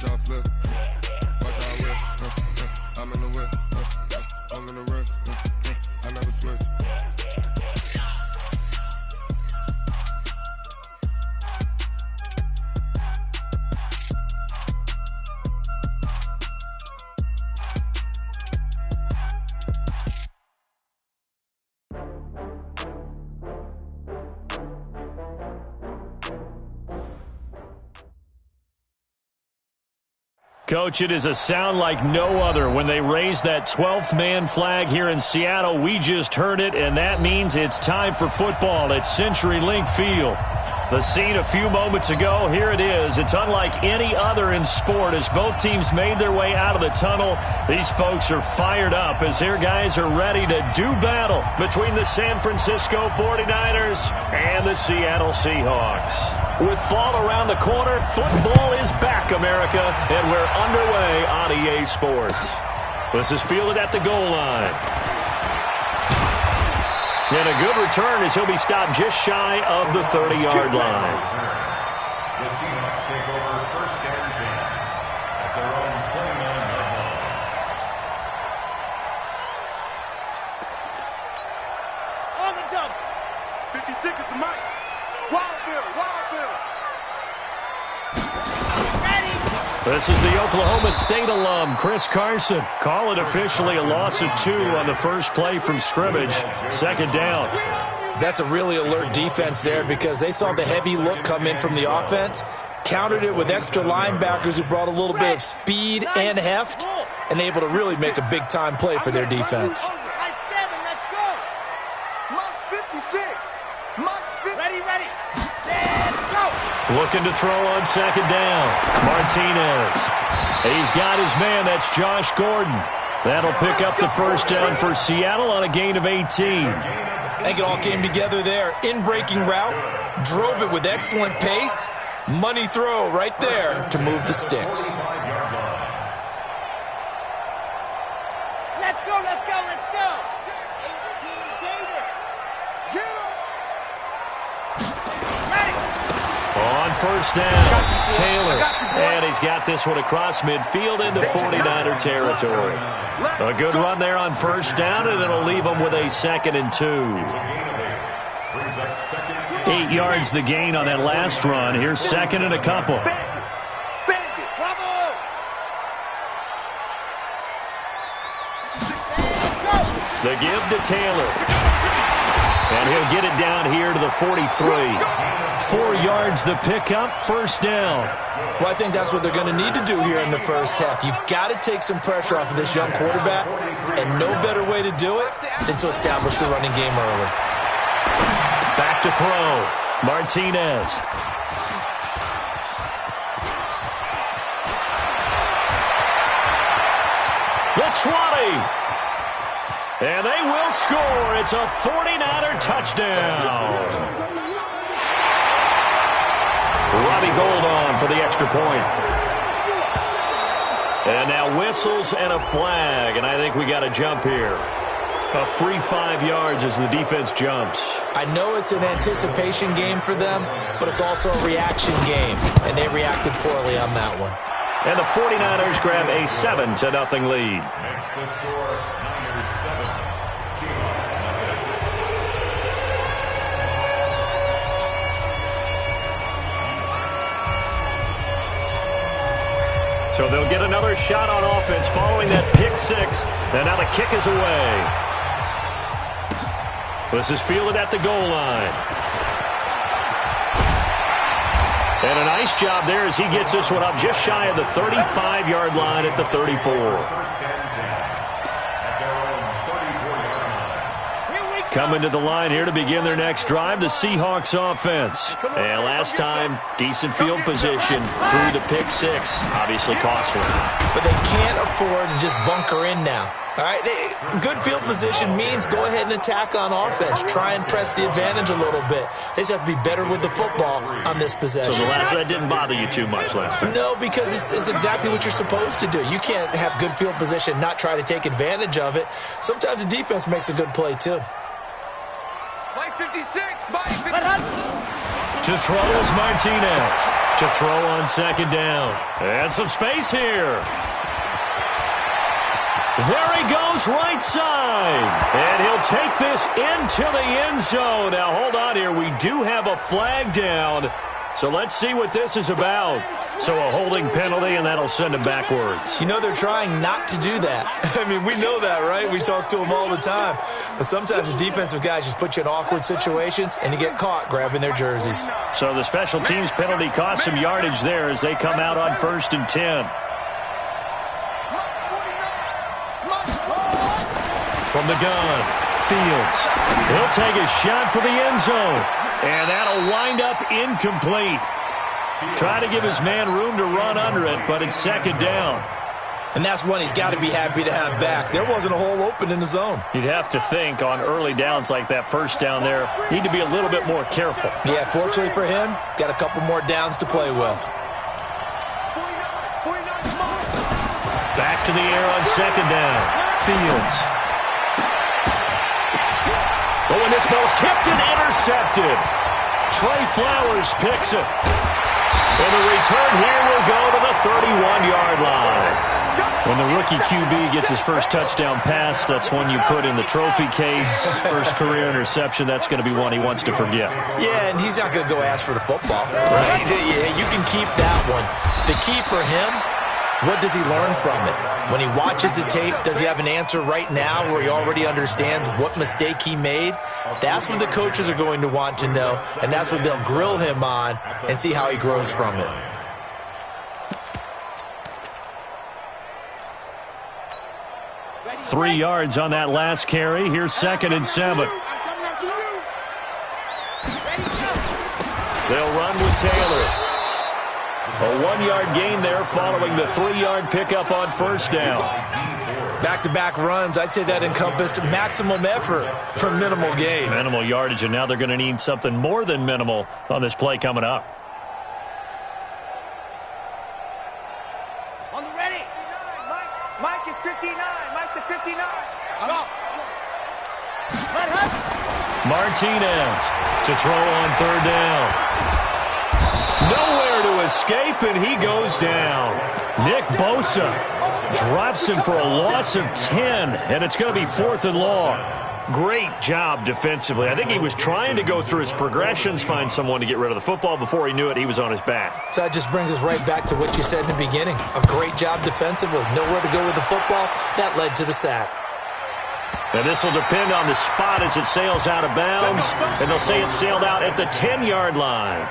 Watch out flip. Watch out whip. I'm in the whip. I'm in the rest. I never switch. Coach, it is a sound like no other when they raise that 12th man flag here in Seattle. We just heard it, and that means it's time for football at CenturyLink Field. The scene a few moments ago, here it is. It's unlike any other in sport as both teams made their way out of the tunnel. These folks are fired up as their guys are ready to do battle between the San Francisco 49ers and the Seattle Seahawks. With fall around the corner, football is back, America, and we're underway on EA Sports. This is fielded at the goal line. And a good return as he'll be stopped just shy of the 30-yard line. The Seahawks take over first and 10 at their own 29-yard line. On the double. 56 is the mic. Wild Bill, Wild Bill. Ready. This is the Oklahoma State alum, Chris Carson. Call it officially a loss of 2 on the first play from scrimmage. Second down. That's a really alert defense there because they saw the heavy look come in from the offense, countered it with extra linebackers who brought a little bit of speed and heft, and able to really make a big-time play for their defense. Let's go. Month 56. Month 50. Ready. Set, go. Looking to throw on second down. Martinez. He's got his man. That's Josh Gordon. That'll pick up the first down for Seattle on a gain of 18. I think it all came together there. In-breaking route. Drove it with excellent pace. Money throw right there to move the sticks. Let's go. 18 Gator. Get him. Ready. On first down, Taylor. And he's got this one across midfield into 49er territory. A good run there on first down, and it'll leave them with a 2nd and 2. 8 yards the gain on that last run. Here's 2nd and a couple. The give to Taylor. And he'll get it down here to the 43. 4 yards the pickup, first down. Well, I think that's what they're going to need to do here in the first half. You've got to take some pressure off of this young quarterback, and no better way to do it than to establish the running game early. Back to throw. Martinez. The 20. And they will score. It's a 49er touchdown. Robbie Gould on for the extra point. And now whistles and a flag, and I think we got a jump here. A free 5 yards as the defense jumps. I know it's an anticipation game for them, but it's also a reaction game, and they reacted poorly on that one. And the 49ers grab a 7-0 lead. Makes the score Niners 7, Seahawks 9. So they'll get another shot on offense following that pick 6. And now the kick is away. This is fielded at the goal line. And a nice job there as he gets this one up just shy of the 35-yard line at the 34. Coming to the line here to begin their next drive, the Seahawks offense. And last time, decent field position through the pick 6. Obviously costly. But they can't afford to just bunker in now. All right, good field position means go ahead and attack on offense. Try and press the advantage a little bit. They just have to be better with the football on this possession. So that didn't bother you too much last time? No, because it's exactly what you're supposed to do. You can't have good field position, not try to take advantage of it. Sometimes the defense makes a good play, too. Play 56, Mike. To throw is Martinez. To throw on second down. And some space here. There he goes, right side. And he'll take this into the end zone. Now, hold on here. We do have a flag down. So let's see what this is about. So a holding penalty, and that'll send him backwards. You know they're trying not to do that. I mean, we know that, right? We talk to them all the time. But sometimes the defensive guys just put you in awkward situations, and you get caught grabbing their jerseys. So the special teams penalty cost some yardage there as they come out on 1st and 10. From the gun, Fields. He'll take a shot for the end zone. And that'll wind up incomplete. Try to give his man room to run under it, but it's second down. And that's one he's got to be happy to have back. There wasn't a hole open in the zone. You'd have to think on early downs like that first down there, need to be a little bit more careful. Yeah, fortunately for him, got a couple more downs to play with. Back to the air on second down. Fields. But when this ball's tipped and intercepted, Trey Flowers picks it. And the return here will go to the 31-yard line. When the rookie QB gets his first touchdown pass, that's one you put in the trophy case. First career interception, that's going to be one he wants to forget. Yeah, and he's not going to go ask for the football. Right? Yeah, you can keep that one. The key for him, what does he learn from it? When he watches the tape, does he have an answer right now where he already understands what mistake he made? That's what the coaches are going to want to know, and that's what they'll grill him on and see how he grows from it. Three yards on that last carry. Here's 2nd and 7. They'll run with Taylor. A 1-yard gain there following the 3-yard pickup on first down. Back-to-back runs, I'd say that encompassed maximum effort for minimal gain. Minimal yardage, and now they're going to need something more than minimal on this play coming up. On the ready. Mike is 59. Mike to 59. Go. Let him. Martinez to throw on third down. Nowhere to escape, and he goes down. Nick Bosa drops him for a loss of 10, and it's going to be 4th and long. Great job defensively. I think he was trying to go through his progressions, find someone to get rid of the football. Before he knew it, he was on his back. So that just brings us right back to what you said in the beginning. A great job defensively. Nowhere to go with the football. That led to the sack. And this will depend on the spot as it sails out of bounds, and they'll say it sailed out at the 10-yard line.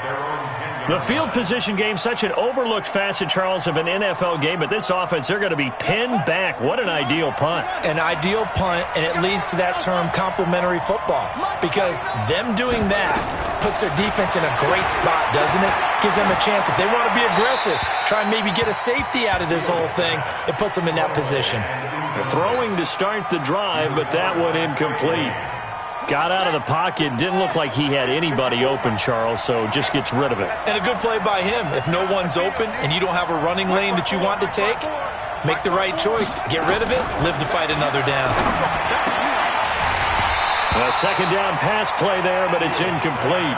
The field position game, such an overlooked facet, Charles, of an NFL game, but this offense, they're going to be pinned back. What an ideal punt. An ideal punt, and it leads to that term complementary football, because them doing that puts their defense in a great spot, doesn't it? Gives them a chance. If they want to be aggressive, try and maybe get a safety out of this whole thing, it puts them in that position. Throwing to start the drive, but that one incomplete. Got out of the pocket, didn't look like he had anybody open, Charles, so just gets rid of it. And a good play by him. If no one's open and you don't have a running lane that you want to take, make the right choice. Get rid of it, live to fight another down. A second down pass play there, but it's incomplete.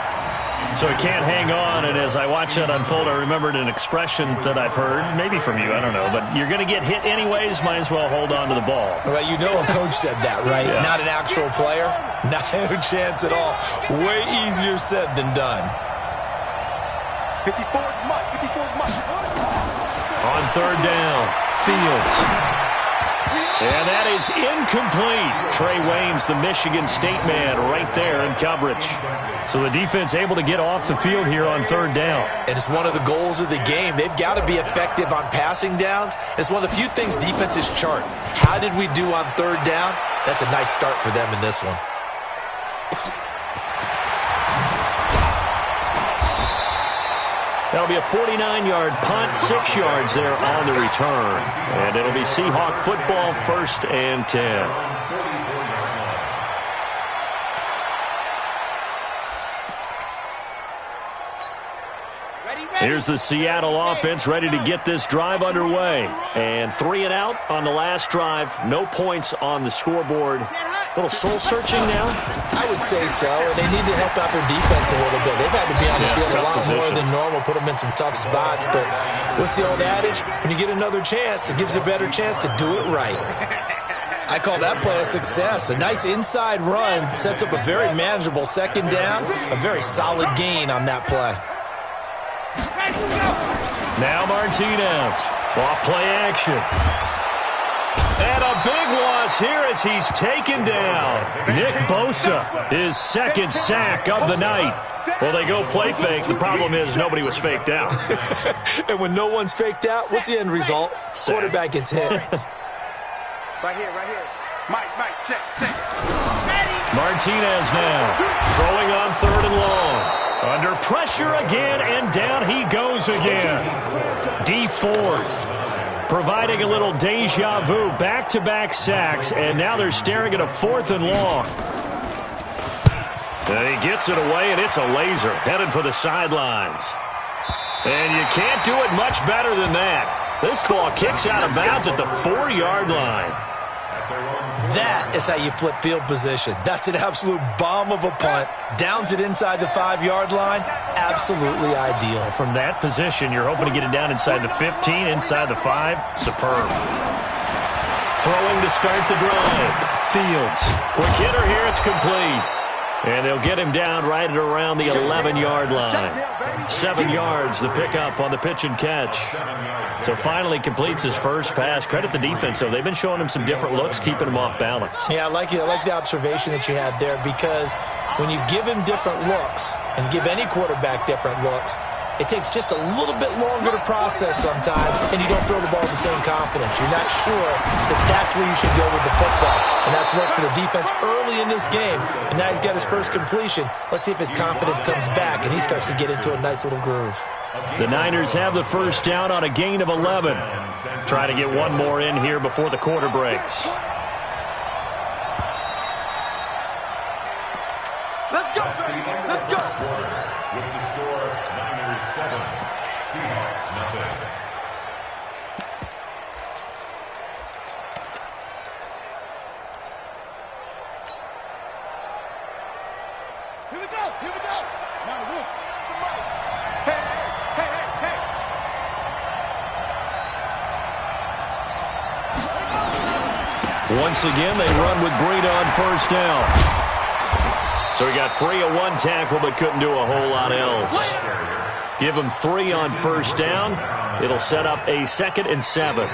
So he can't hang on, and as I watch that unfold, I remembered an expression that I've heard, maybe from you, I don't know, but you're going to get hit anyways, might as well hold on to the ball. Well, you know a coach said that, right? Yeah. Not an actual player. Not a chance at all. Way easier said than done. 54 Mike. 54 Mike. On third down, Fields. And that is incomplete. Trey Waynes, the Michigan State man, right there in coverage. So the defense able to get off the field here on third down. And it's one of the goals of the game. They've got to be effective on passing downs. It's one of the few things defenses chart. How did we do on third down? That's a nice start for them in this one. That'll be a 49-yard punt, 6 yards there on the return. And it'll be Seahawk football, 1st and 10. Here's the Seattle offense ready to get this drive underway. And 3 and out on the last drive. No points on the scoreboard. A little soul-searching now? I would say so, and they need to help out their defense a little bit. They've had to be on the field a lot more than normal, put them in some tough spots. But what's the old adage? When you get another chance, it gives you a better chance to do it right. I call that play a success. A nice inside run sets up a very manageable second down, a very solid gain on that play. Now Martinez, off play action. And a big loss here as he's taken down. Nick Bosa, his second sack of the night. Well, they go play fake. The problem is nobody was faked out. And when no one's faked out, what's the end result? Quarterback gets hit. Right here. Mike, check. Martinez now, throwing on 3rd and long. Under pressure again, and down he goes again. D Ford providing a little deja vu, back-to-back sacks, and now they're staring at a 4th and long. And he gets it away, and it's a laser, headed for the sidelines. And you can't do it much better than that. This ball kicks out of bounds at the 4-yard line. That is how you flip field position. That's an absolute bomb of a punt. Downs it inside the 5-yard line. Absolutely ideal. From that position, you're hoping to get it down inside the 15, inside the 5. Superb. Throwing to start the drive. Fields. Quick hitter here. It's complete. And they'll get him down right at around the 11-yard line. 7 yards, the pickup on the pitch and catch. So finally completes his first pass. Credit the defense, though. They've been showing him some different looks, keeping him off balance. Yeah, I like it. I like the observation that you had there, because when you give him different looks and give any quarterback different looks, it takes just a little bit longer to process sometimes, and you don't throw the ball with the same confidence. You're not sure that that's where you should go with the football. And that's worked for the defense early in this game. And now he's got his first completion. Let's see if his confidence comes back and he starts to get into a nice little groove. The Niners have the first down on a gain of 11. Try to get one more in here before the quarter breaks. Let's go, baby. Let's go. With the score, Niners 7, Seahawks nothing. Here we go. Now the roof. Hey. Once again, they run with Breida on first down. So he got free of one tackle, but couldn't do a whole lot else. Give him 3 on first down. It'll set up a 2nd and 7.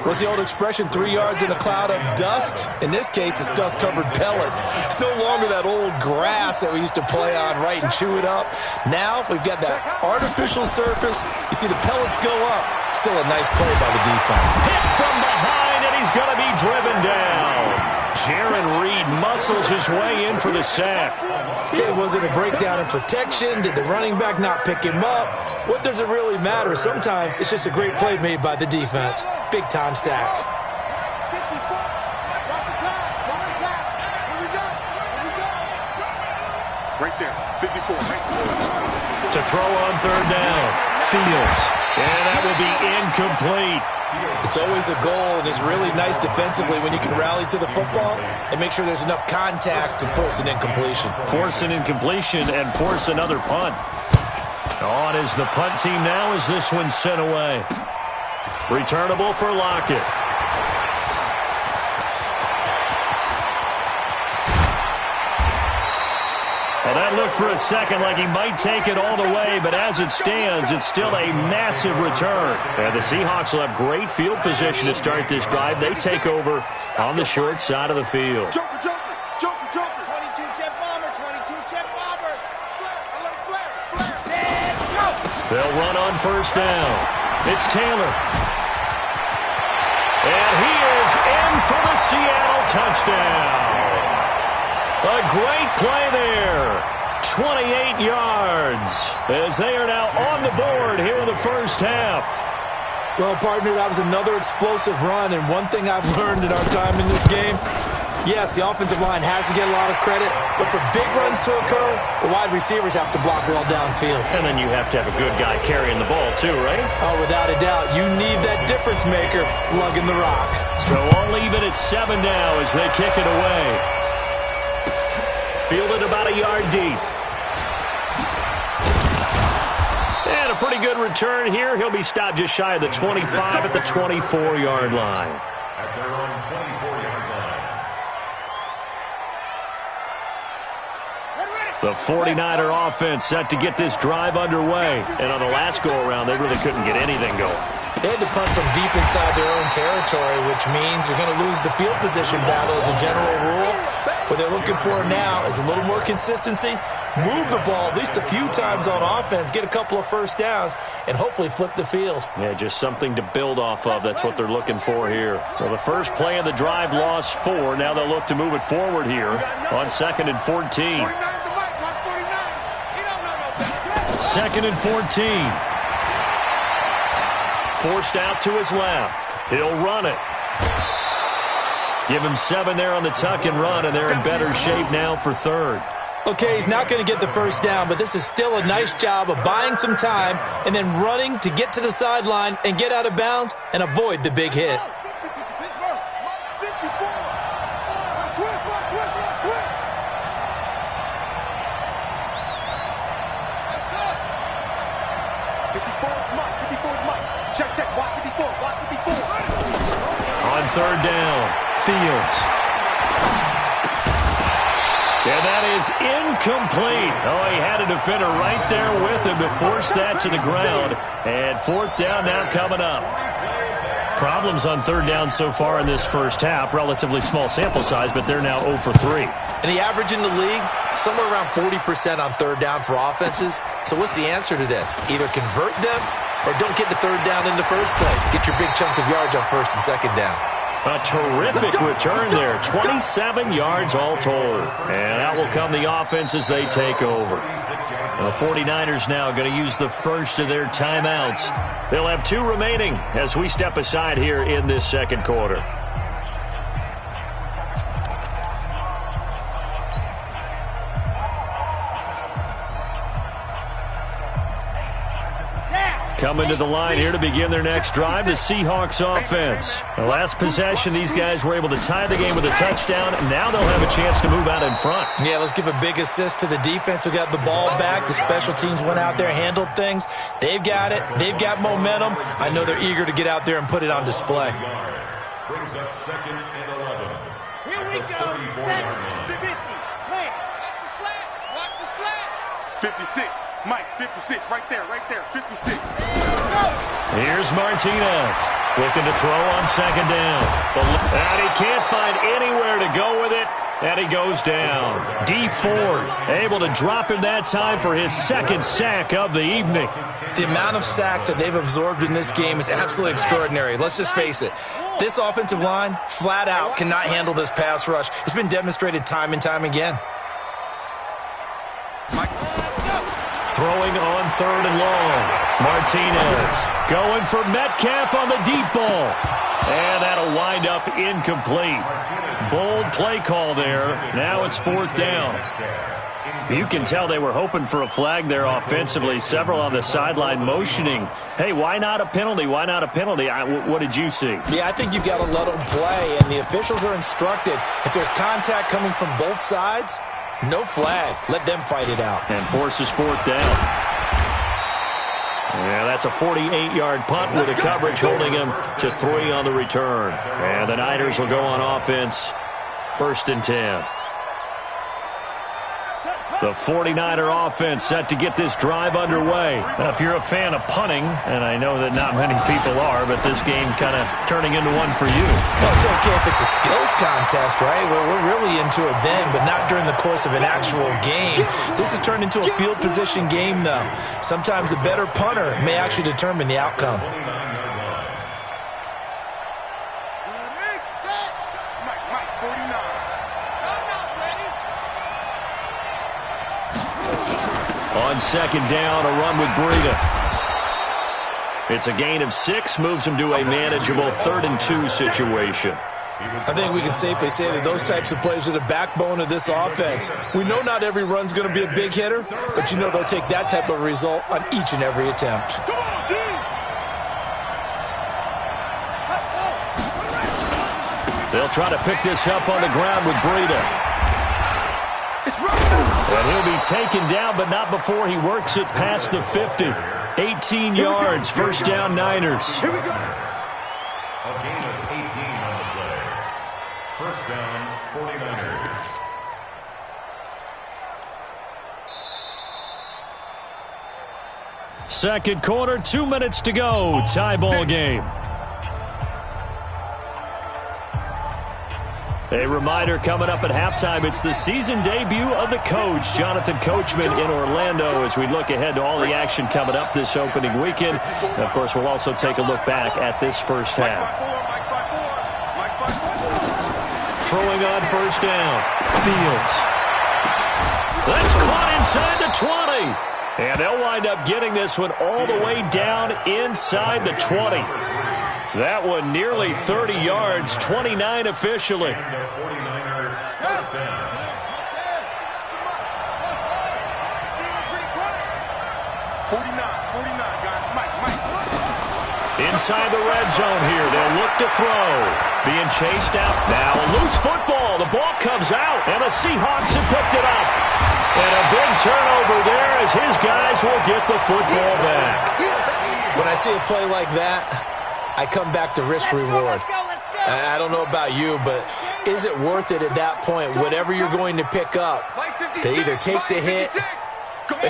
What's the old expression, 3 yards in a cloud of dust? In this case, it's dust-covered pellets. It's no longer that old grass that we used to play on, right, and chew it up. Now we've got that artificial surface. You see the pellets go up. Still a nice play by the defense. Hit from behind, and he's going to be driven down. Jaron Reed muscles his way in for the sack. Okay, was it a breakdown in protection? Did the running back not pick him up? What does it really matter? Sometimes it's just a great play made by the defense. Big-time sack. 54. Watch the clock. Watch the clock. Here we go. Right there. 54. Right. To throw on 3rd down. Fields. And that will be incomplete. It's always a goal, and it's really nice defensively when you can rally to the football and make sure there's enough contact to force an incompletion. Force an incompletion and force another punt. On is the punt team now as this one's sent away. Returnable for Lockett. Well, that looked for a second like he might take it all the way, but as it stands, it's still a massive return. And the Seahawks will have great field position to start this drive. They take over on the short side of the field. Joker. 22 jet bomber. 22 jet bomber. Flare. And go. They'll run on first down. It's Taylor. And he is in for the Seattle touchdown. A great play there. 28 yards as they are now on the board here in the first half. Well, partner, that was another explosive run, and one thing I've learned in our time in this game, Yes, the offensive line has to get a lot of credit, but for big runs to occur, the wide receivers have to block well downfield. And then you have to have a good guy carrying the ball too, right? Oh, without a doubt. You need that difference maker lugging the rock. So all even at 7 now as they kick it away. Fielded about a yard deep. And a pretty good return here. He'll be stopped just shy of the 25 at the 24-yard line. At their own 24-yard line. The 49er offense set to get this drive underway. And on the last go-around, they really couldn't get anything going. They had to punt from deep inside their own territory, which means you're going to lose the field position battle as a general rule. What they're looking for now is a little more consistency, move the ball at least a few times on offense, get a couple of first downs, and hopefully flip the field. Yeah, just something to build off of. That's what they're looking for here. Well, the first play of the drive lost 4. Now they'll look to move it forward here on 2nd and 14. 2nd and 14. Forced out to his left. He'll run it. Give him 7 there on the tuck and run, and they're in better shape now for 3rd. Okay, he's not going to get the first down, but this is still a nice job of buying some time and then running to get to the sideline and get out of bounds and avoid the big hit. On 3rd down, Fields. And that is incomplete. Oh, he had a defender right there with him to force that to the ground. And 4th down now coming up. Problems on 3rd down so far in this first half. Relatively small sample size, but they're now 0 for 3. And the average in the league, somewhere around 40% on 3rd down for offenses. So what's the answer to this? Either convert them or don't get the 3rd down in the first place. Get your big chunks of yards on 1st and 2nd down. A terrific return there. 27 yards all told. And out will come the offense as they take over. The 49ers now going to use the first of their timeouts. They'll have 2 remaining as we step aside here in this 2nd quarter. Coming to the line here to begin their next drive, the Seahawks offense. The last possession, these guys were able to tie the game with a touchdown, and now they'll have a chance to move out in front. Yeah, let's give a big assist to the defense who got the ball back. The special teams went out there, handled things. They've got it. They've got momentum. I know they're eager to get out there and put it on display. Brings up 2nd and 11. Here we go. 50. Watch the slats. Watch the slats. 56. Mike, 56, right there, 56. Here's Martinez, looking to throw on 2nd down. And he can't find anywhere to go with it, and he goes down. D Ford able to drop him that time for his 2nd sack of the evening. The amount of sacks that they've absorbed in this game is absolutely extraordinary. Let's just face it. This offensive line, flat out, cannot handle this pass rush. It's been demonstrated time and time again. Throwing on 3rd and long. Martinez going for Metcalf on the deep ball. And that'll wind up incomplete. Bold play call there. Now it's 4th down. You can tell they were hoping for a flag there offensively. Several on the sideline motioning. Hey, why not a penalty? Why not a penalty? What did you see? Yeah, I think you've got to let them play. And the officials are instructed, if there's contact coming from both sides, no flag. Let them fight it out. And forces 4th down. Yeah, that's a 48-yard punt with a coverage holding him to 3 on the return. And the Niners will go on offense. 1st and 10. The 49er offense set to get this drive underway. Now, if you're a fan of punting, and I know that not many people are, but this game kind of turning into one for you. Well, it's okay if it's a skills contest, right? We're really into it then, but not during the course of an actual game. This has turned into a field position game, though. Sometimes the better punter may actually determine the outcome. Mike, 49. On 2nd down, a run with Breida. It's a gain of 6, moves him to a manageable 3rd and 2 situation. I think we can safely say that those types of plays are the backbone of this offense. We know not every run's going to be a big hitter, but you know they'll take that type of result on each and every attempt. They'll try to pick this up on the ground with Breida. And he'll be taken down, but not before he works it past the 50. 18 yards, first down Niners. A gain of 18 on the play. First down, 49ers. Second quarter, 2 minutes to go. Tie ball game. A reminder coming up at halftime, it's the season debut of the coach, Jonathan Coachman, in Orlando, as we look ahead to all the action coming up this opening weekend. And of course, we'll also take a look back at this first half. Throwing on first down, Fields. That's caught inside the 20. And they'll wind up getting this one all the way down inside the 20. That one nearly 30 yards, 29 officially. 49, guys. Mike. Inside the red zone here. They'll look to throw. Being chased out. Now a loose football. The ball comes out, and the Seahawks have picked it up. And a big turnover there as his guys will get the football back. When I see a play like that, I come back to risk-reward. Let's go. I don't know about you, but is it worth it at that point, whatever you're going to pick up, to either take the hit,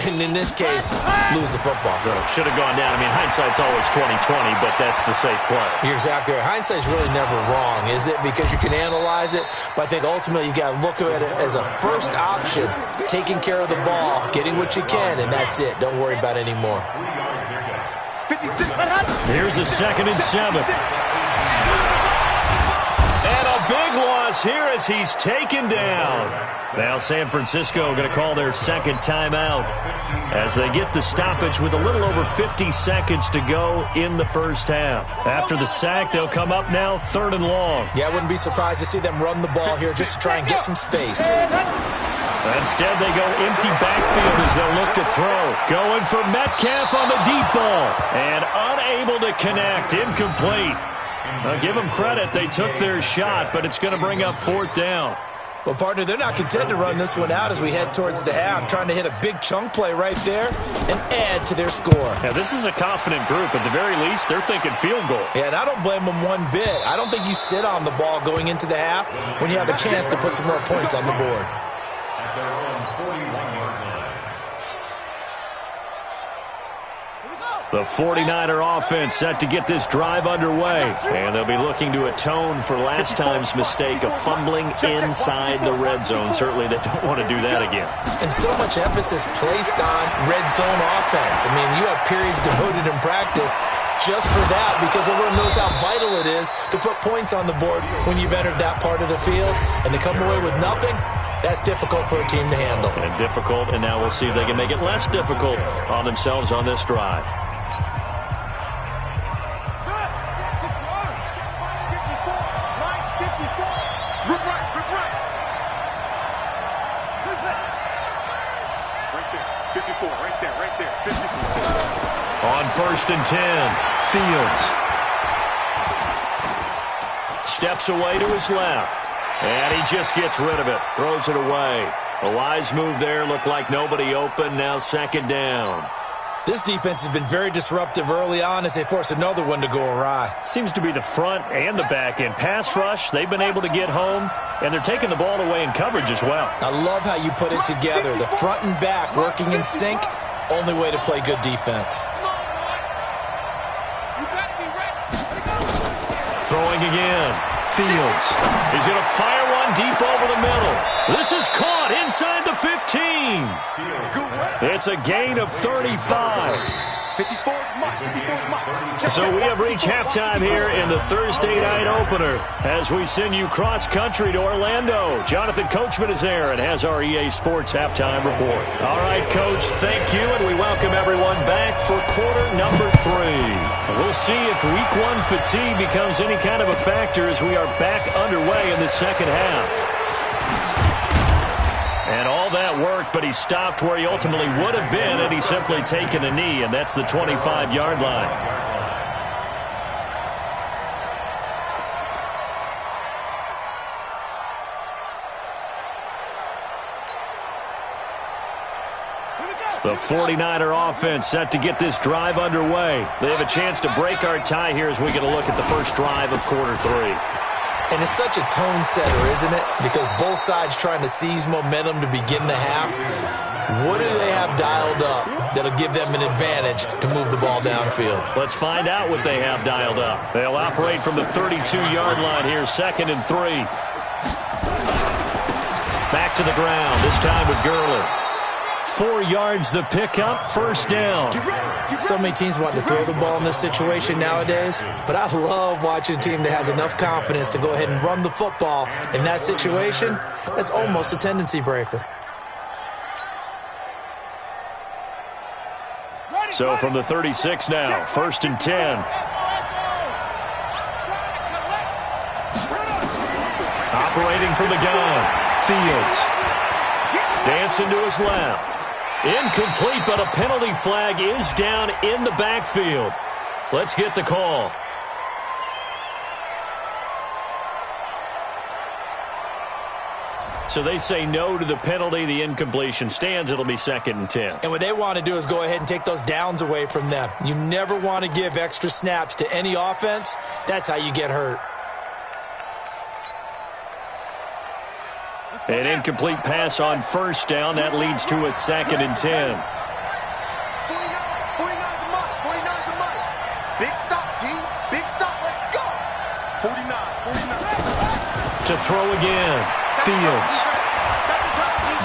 and in this case, lose the football? Should have gone down. I mean, hindsight's always 20/20, but that's the safe play. You're exactly right. Hindsight's really never wrong, is it? Because you can analyze it, but I think ultimately you got to look at it as a first option, taking care of the ball, getting what you can, and that's it. Don't worry about it anymore. Here's a 2nd and 7. And a big loss here as he's taken down. Now San Francisco going to call their second timeout as they get the stoppage with a little over 50 seconds to go in the first half. After the sack, they'll come up now 3rd and long. Yeah, I wouldn't be surprised to see them run the ball here just to try and get some space. Instead, they go empty backfield as they'll look to throw. Going for Metcalf on the deep ball. And unable to connect. Incomplete. Now, give them credit. They took their shot, but it's going to bring up 4th down. Well, partner, they're not content to run this one out as we head towards the half, trying to hit a big chunk play right there and add to their score. Yeah, this is a confident group. At the very least, they're thinking field goal. Yeah, and I don't blame them one bit. I don't think you sit on the ball going into the half when you have a chance to put some more points on the board. At their own 41-yard line. The 49er offense set to get this drive underway. And they'll be looking to atone for last time's mistake of fumbling inside the red zone. Certainly they don't want to do that again. And so much emphasis placed on red zone offense. I mean, you have periods devoted in practice just for that because everyone knows how vital it is to put points on the board when you've entered that part of the field. And to come away with nothing, that's difficult for a team to handle. And difficult, and now we'll see if they can make it less difficult on themselves on this drive. On 1st and 10, Fields steps away to his left, and he just gets rid of it, throws it away. A wise move there, looked like nobody open, now 2nd down. This defense has been very disruptive early on as they force another one to go awry. Seems to be the front and the back end. Pass rush, they've been able to get home, and they're taking the ball away in coverage as well. I love how you put it together. The front and back working in sync, only way to play good defense. Throwing again. Fields. He's going to fire one deep over the middle. This is caught inside the 15. It's a gain of 35. 54 is Mike. 54 is Mike. So we have reached halftime here in the Thursday night opener as we send you cross-country to Orlando. Jonathan Coachman is there and has our EA Sports halftime report. All right, Coach, thank you, and we welcome everyone back for quarter number 3. We'll see if Week 1 fatigue becomes any kind of a factor as we are back underway in the second half. And all that worked, but he stopped where he ultimately would have been had he simply taken a knee, and that's the 25-yard line. The 49er offense set to get this drive underway. They have a chance to break our tie here as we get a look at the first drive of quarter 3. And it's such a tone setter, isn't it? Because both sides trying to seize momentum to begin the half. What do they have dialed up that'll give them an advantage to move the ball downfield? Let's find out what they have dialed up. They'll operate from the 32-yard line here, 2nd and 3. Back to the ground, this time with Gurley. 4 yards the pickup, first down. So many teams want to throw the ball in this situation nowadays, but I love watching a team that has enough confidence to go ahead and run the football in that situation. That's almost a tendency breaker. So from the 36 now, 1st and 10. Operating from the gun, Fields. Dancing to his left. Incomplete, but a penalty flag is down in the backfield. Let's get the call. So they say no to the penalty. The incompletion stands. It'll be 2nd and 10. And what they want to do is go ahead and take those downs away from them. You never want to give extra snaps to any offense. That's how you get hurt. An incomplete pass on first down. That leads to a 2nd and 10. 49 to Mike. Big stop, D. Big stop. Let's go. 49. To throw again. Fields.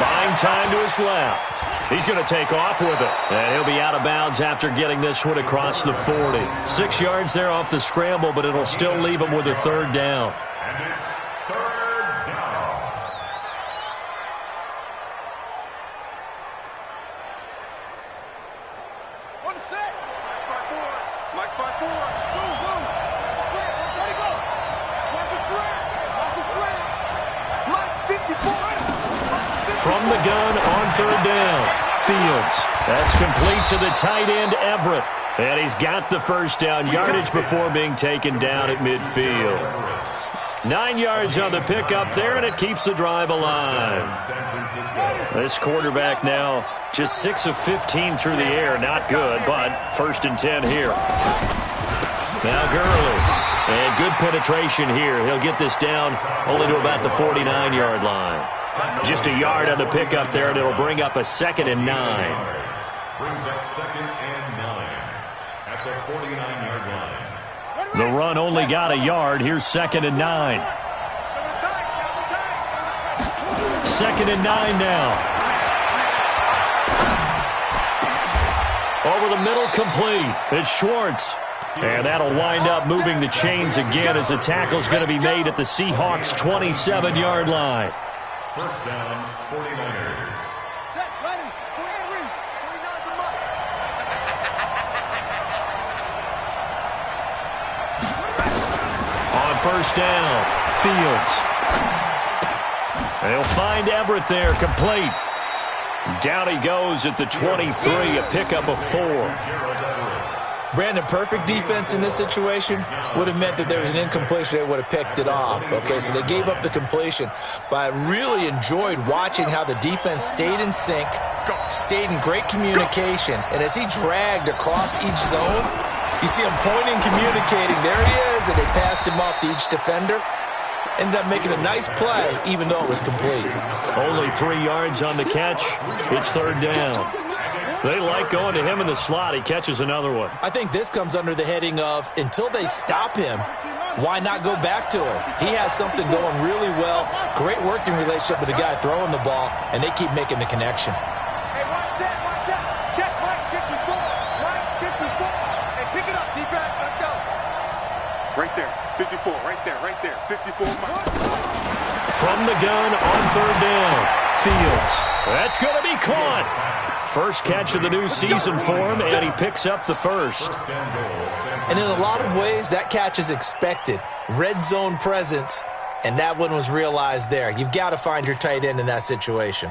Buying time to his left. He's going to take off with it. And he'll be out of bounds after getting this one across the 40. 6 yards there off the scramble, but it'll still leave him with a 3rd down. And it's 3rd down. On the set. Mike's by 4. Boom. Watch how he go. Watch his spread. Mike's 54. From the gun on 3rd down. Fields. That's complete to the tight end, Everett. And he's got the first down yardage before being taken down at midfield. 9 yards on the pickup there, and it keeps the drive alive. This quarterback now just 6 of 15 through the air. Not good, but 1st and 10 here. Now Gurley. And good penetration here. He'll get this down only to about the 49-yard line. Just a yard on the pickup there, and it'll bring up a 2nd and 9. Brings up 2nd and 9 at the 49-yard line. The run only got a yard. Here's 2nd and 9. 2nd and 9 now. Over the middle, complete. It's Schwartz. And that'll wind up moving the chains again as the tackle's going to be made at the Seahawks' 27-yard line. First down, 49ers. Set, ready. Go ahead, Reed. 49 to Mike. On first down, Fields. They'll find Everett there, complete. Down he goes at the 23, a pickup of 4. Brandon, perfect defense in this situation would have meant that there was an incompletion. They would have picked it off. Okay, so they gave up the completion. But I really enjoyed watching how the defense stayed in sync, stayed in great communication. And as he dragged across each zone, you see him pointing, communicating. There he is, and they passed him off to each defender. Ended up making a nice play, even though it was complete. Only 3 yards on the catch. It's 3rd down. They like going to him in the slot. He catches another one. I think this comes under the heading of, until they stop him, why not go back to him? He has something going really well. Great working relationship with the guy throwing the ball, and they keep making the connection. Hey, watch that. Check Mike 54. Mike Right there. 54. Right there. 54. From the gun on third down. Fields. That's going to be caught. First catch of the new season for him, and he picks up the first. And in a lot of ways, that catch is expected. Red zone presence, and that one was realized there. You've got to find your tight end in that situation.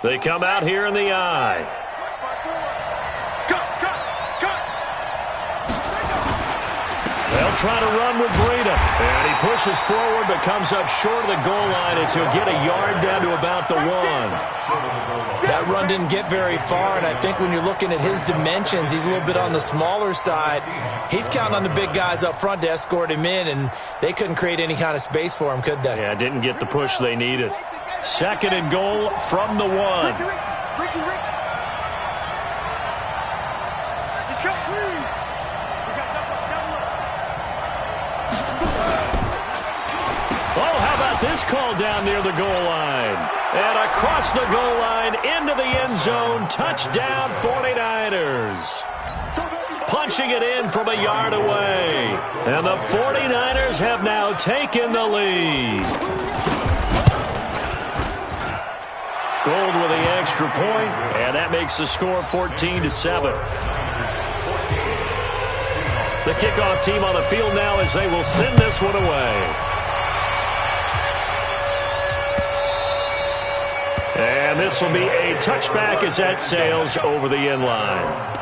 They come out here in the eye. They'll try to run with Breida. And he pushes forward but comes up short of the goal line as he'll get a yard down to about the 1. That run didn't get very far, and I think when you're looking at his dimensions, he's a little bit on the smaller side. He's counting on the big guys up front to escort him in, and they couldn't create any kind of space for him, could they? Yeah, didn't get the push they needed. Second and goal from the 1. Ricky. Let's go. We got double up. Oh, how about this call down near the goal line? And across the goal line into the end zone. Touchdown 49ers. Punching it in from a yard away. And the 49ers have now taken the lead. Gold with the extra point, and that makes the score 14-7. The kickoff team on the field now as they will send this one away. And this will be a touchback as that sails over the end line.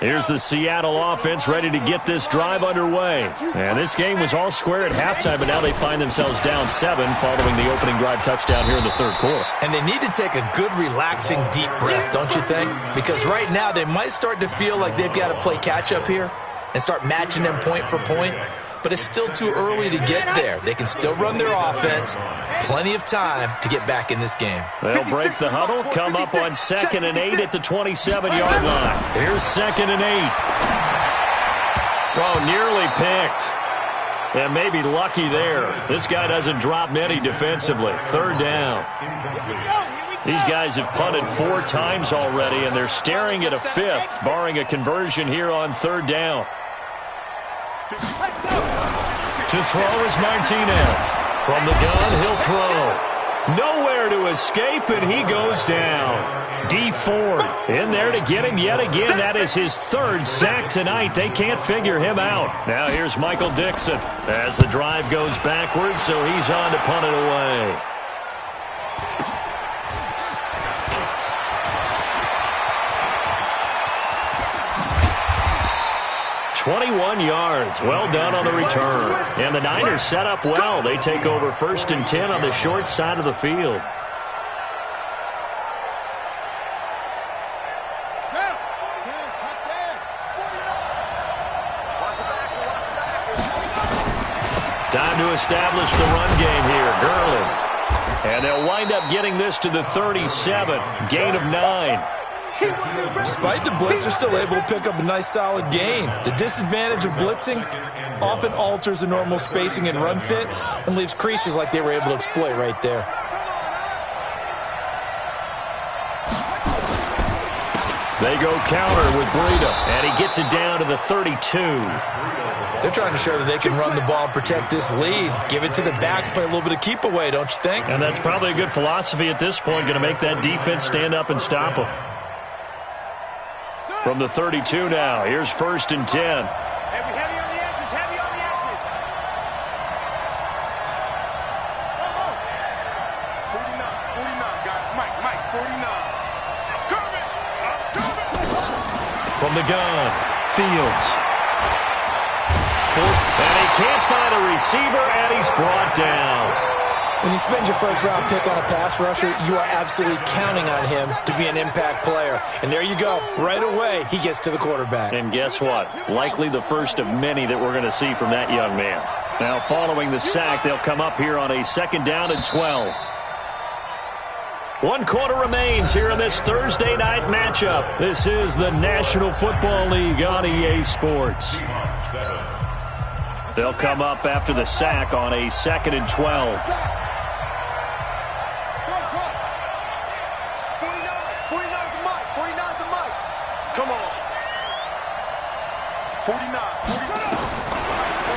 Here's the Seattle offense ready to get this drive underway. And this game was all square at halftime, but now they find themselves down 7 following the opening drive touchdown here in the third quarter. And they need to take a good, relaxing, deep breath, don't you think? Because right now they might start to feel like they've got to play catch-up here and start matching them point for point. But it's still too early to get there. They can still run their offense. Plenty of time to get back in this game. They'll break the huddle, come up on 2nd and 8 at the 27-yard line. Here's 2nd and 8. Oh, nearly picked. And maybe lucky there. This guy doesn't drop many defensively. Third down. These guys have punted 4 times already, and they're staring at a 5th, barring a conversion here on third down. To throw is Martinez. From the gun, he'll throw. Nowhere to escape, and he goes down. D Ford in there to get him yet again. That is his 3rd sack tonight. They can't figure him out. Now here's Michael Dixon as the drive goes backwards, so he's on to punt it away. 21 yards. Well done on the return. And the Niners set up well. They take over 1st and 10 on the short side of the field. Time to establish the run game here. Gurley. And they'll wind up getting this to the 37. Gain of 9. Despite the blitz, they're still able to pick up a nice solid gain. The disadvantage of blitzing often alters the normal spacing and run fits and leaves creases like they were able to exploit right there. They go counter with Breida, and he gets it down to the 32. They're trying to show that they can run the ball and protect this lead. Give it to the backs, play a little bit of keep away, don't you think? And that's probably a good philosophy at this point, going to make that defense stand up and stop them. From the 32 now, here's 1st and 10. Heavy on the edges, heavy on the edges. 49, guys. Mike, 49. I'm coming. From the gun, Fields. And he can't find a receiver, and he's brought down. When you spend your 1st-round pick on a pass rusher, you are absolutely counting on him to be an impact player. And there you go. Right away, he gets to the quarterback. And guess what? Likely the first of many that we're going to see from that young man. Now, following the sack, they'll come up here on a 2nd down and 12. 1 quarter remains here in this Thursday night matchup. This is the National Football League on EA Sports. They'll come up after the sack on a 2nd and 12. 49.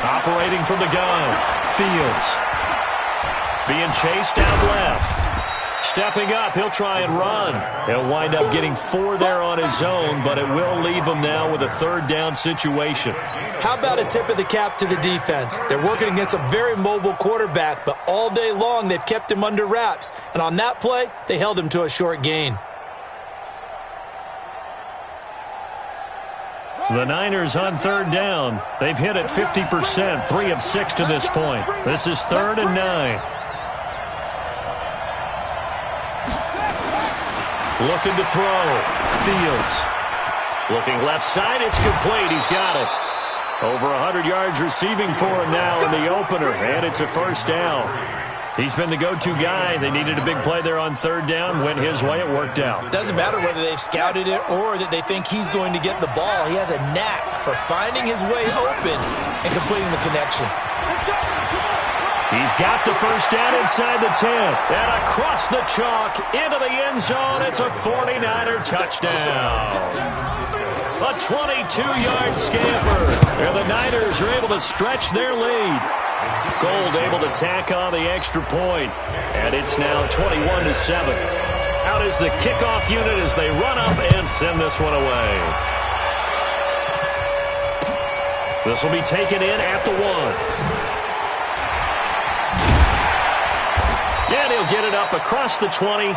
Operating from the gun. Fields. Being chased out left. Stepping up, he'll try and run. He'll wind up getting 4 there on his own, but it will leave him now with a third down situation. How about a tip of the cap to the defense? They're working against a very mobile quarterback, but all day long they've kept him under wraps. And on that play, they held him to a short gain. The Niners on third down. They've hit it 50%, 3 of 6 to this point. This is 3rd and 9. Looking to throw. Fields. Looking left side. It's complete. He's got it. Over 100 yards receiving for him now in the opener, and it's a first down. He's been the go-to guy. They needed a big play there on third down. Went his way. It worked out. Doesn't matter whether they've scouted it or that they think he's going to get the ball. He has a knack for finding his way open and completing the connection. He's got the first down inside the 10. And across the chalk into the end zone. It's a 49er touchdown. A 22-yard scamper. And the Niners are able to stretch their lead. Gold able to tack on the extra point. And it's now 21-7. Out is the kickoff unit as they run up and send this one away. This will be taken in at the 1. And he'll get it up across the 20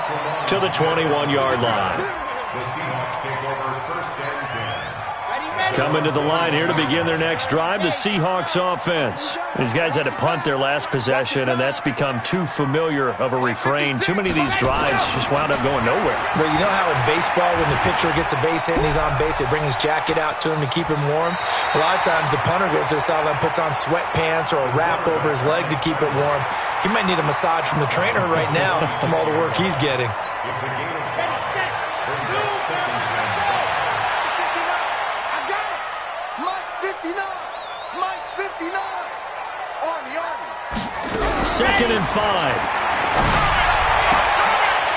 to the 21-yard line. The Seahawks take over 1st and 10. Coming to the line here to begin their next drive, the Seahawks offense. These guys had to punt their last possession, and that's become too familiar of a refrain. Too many of these drives just wound up going nowhere. But you know how in baseball, when the pitcher gets a base hit and he's on base, they bring his jacket out to him to keep him warm? A lot of times the punter goes to the sideline, puts on sweatpants or a wrap over his leg to keep it warm. He might need a massage from the trainer right now from all the work he's getting. It's a gain of 2nd and 5.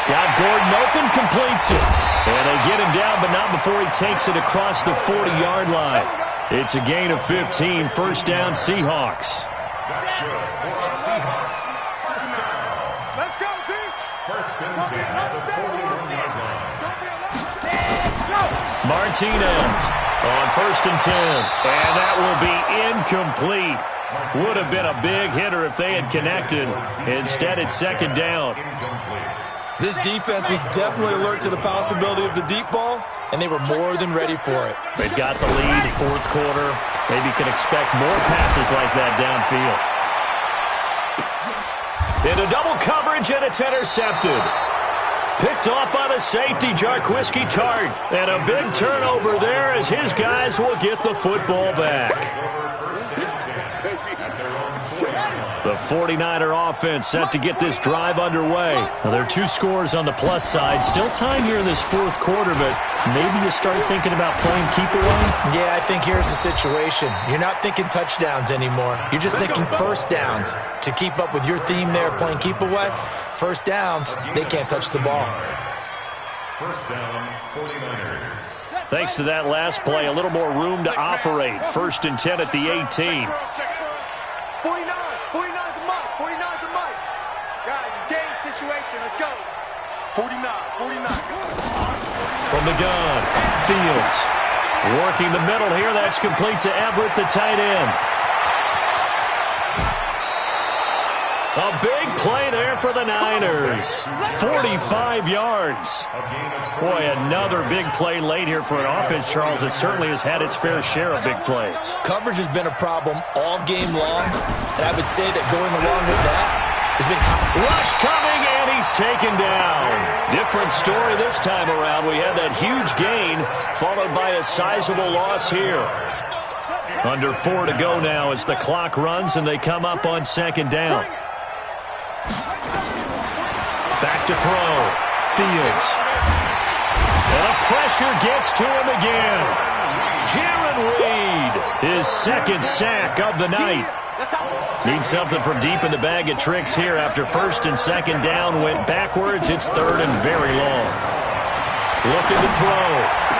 Got Gordon open, completes it. And they get him down, but not before he takes it across the 40-yard line. It's a gain of 15, 1st down Seahawks. Let's go, D. 1st and 10 at the 41-yard line. Martinez on 1st and 10. And that will be incomplete. Would have been a big hitter if they had connected. Instead, it's 2nd down. This defense was definitely alert to the possibility of the deep ball, and they were more than ready for it. They've got the lead, 4th quarter. Maybe can expect more passes like that downfield. Into double coverage, and it's intercepted. Picked off by the safety, Jarquiski Tart. And a big turnover there as his guys will get the football back. The 49er offense set to get this drive underway. Now, there are 2 scores on the plus side. Still time here in this 4th quarter, but maybe you start thinking about playing keep away? Yeah, I think here's the situation. You're not thinking touchdowns anymore. You're just thinking first downs. To keep up with your theme there, playing keep away, first downs, they can't touch the ball. 1st down, 49ers. Thanks to that last play, a little more room to operate. 1st and 10 at the 18. 49's a Mike. 49's a Mike. Guys, it's game situation. Let's go. 49. From the gun, Fields. Working the middle here. That's complete to Everett, the tight end. A big play there for the Niners. 45 yards. Boy, another big play late here for an offense, Charles, that certainly has had its fair share of big plays. Coverage has been a problem all game long, and I would say that going along with that has been... Rush coming, and he's taken down. Different story this time around. We had that huge gain, followed by a sizable loss here. Under 4 to go now as the clock runs, and they come up on 2nd down. Back to throw. Fields. And the pressure gets to him again. Jaron Reed, his 2nd sack of the night. Needs something from deep in the bag of tricks here after 1st and 2nd down went backwards. It's 3rd and very long. Looking to throw.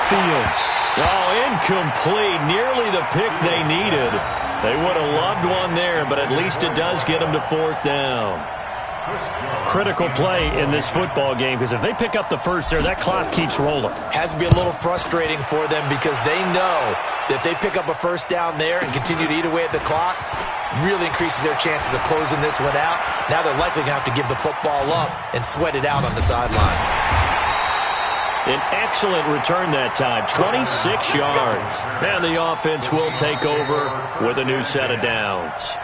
Fields. Oh, incomplete. Nearly the pick they needed. They would have loved one there, but at least it does get them to 4th down. Critical play in this football game, because if they pick up the first there, that clock keeps rolling. Has to be a little frustrating for them because they know that they pick up a first down there and continue to eat away at the clock, really increases their chances of closing this one out. Now they're likely going to have to give the football up and sweat it out on the sideline. An excellent return that time, 26 yards. And the offense will take over with a new set of downs.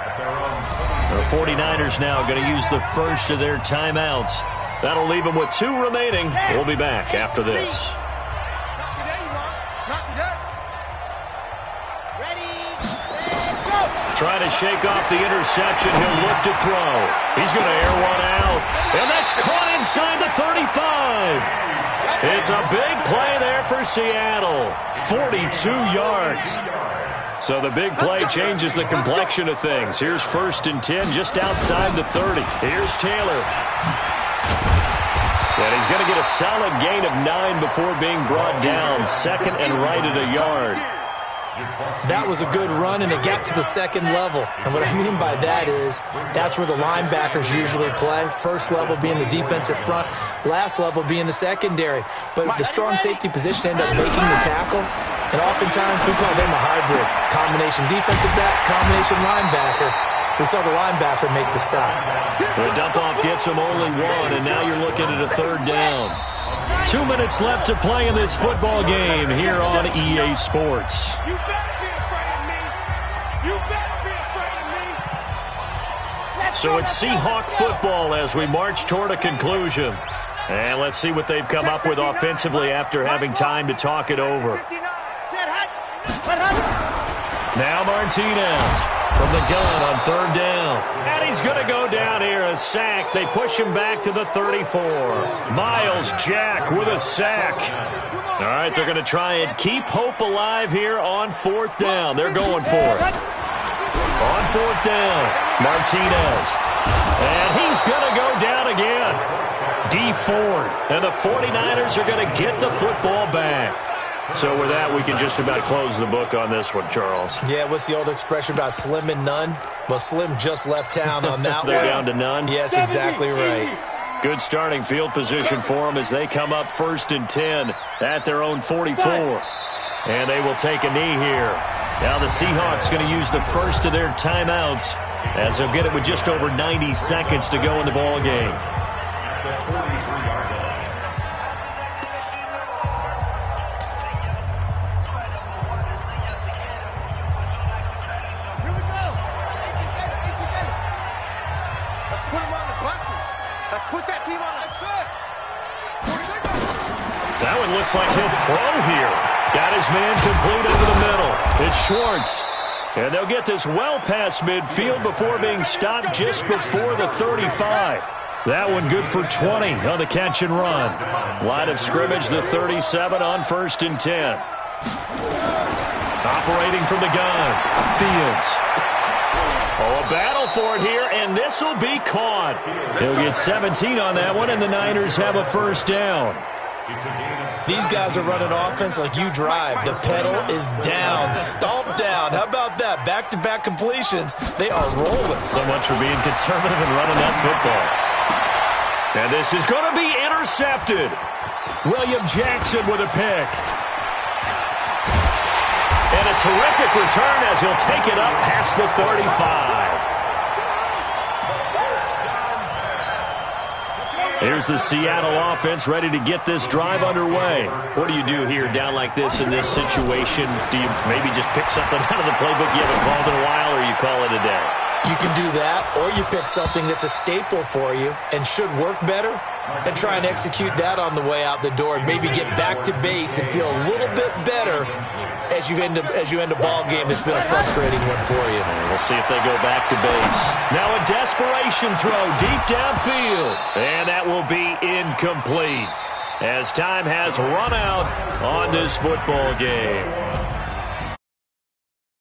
The 49ers now going to use the first of their timeouts. That'll leave them with 2 remaining. We'll be back after this. Not today, Mark. Not today. Ready, set, go. Trying to shake off the interception. He'll look to throw. He's going to air one out. And that's caught inside the 35. It's a big play there for Seattle. 42 yards. So the big play changes the complexion of things. Here's 1st and 10 just outside the 30. Here's Taylor. And he's going to get a solid gain of 9 before being brought down. 2nd and right at a yard. That was a good run, and it got to the 2nd level. And what I mean by that is that's where the linebackers usually play. First level being the defensive front, last level being the secondary. But the strong safety position ended up making the tackle, and oftentimes we call them a hybrid. Combination defensive back, combination linebacker. We saw the linebacker make the stop. The dump-off gets him only 1, and now you're looking at a 3rd down. 2 minutes left to play in this football game here on EA Sports. You better be afraid of me. You better be afraid of me. So it's Seahawk football as we march toward a conclusion. And let's see what they've come up with offensively after having time to talk it over. Now Martinez from the gun on 3rd down. And he's going to go down here, a sack. They push him back to the 34. Miles Jack with a sack. All right, they're going to try and keep hope alive here on 4th down. They're going for it. On 4th down, Martinez. And he's going to go down again. D Ford. And the 49ers are going to get the football back. So with that, we can just about close the book on this one, Charles. Yeah, what's the old expression about slim and none? Well, Slim just left town on that They're one. down to none? Yes, exactly right. Good starting field position for them as they come up 1st and 10 at their own 44. And they will take a knee here. Now the Seahawks going to use the first of their timeouts as they'll get it with just over 90 seconds to go in the ball game. That one looks like he'll throw here. Got his man complete over the middle. It's Schwartz. And they'll get this well past midfield before being stopped just before the 35. That one good for 20 on the catch and run. Line of scrimmage, the 37 on 1st and 10. Operating from the gun, Fields. Oh, a battle for it here, and this will be caught. He'll get 17 on that one, and the Niners have a 1st down. These guys are running offense like you drive. The pedal is down, stomped down. How about that? Back-to-back completions. They are rolling. So much for being conservative and running that football. And this is going to be intercepted. William Jackson with a pick. And a terrific return as he'll take it up past the 35. Here's the Seattle offense ready to get this drive underway. What do you do here down like this in this situation? Do you maybe just pick something out of the playbook you haven't called in a while, or you call it a day? You can do that, or you pick something that's a staple for you and should work better and try and execute that on the way out the door and maybe get back to base and feel a little bit better as you end a ball game that's been a frustrating one for you. We'll see if they go back to base. Now a desperation throw deep downfield. And that will be incomplete as time has run out on this football game.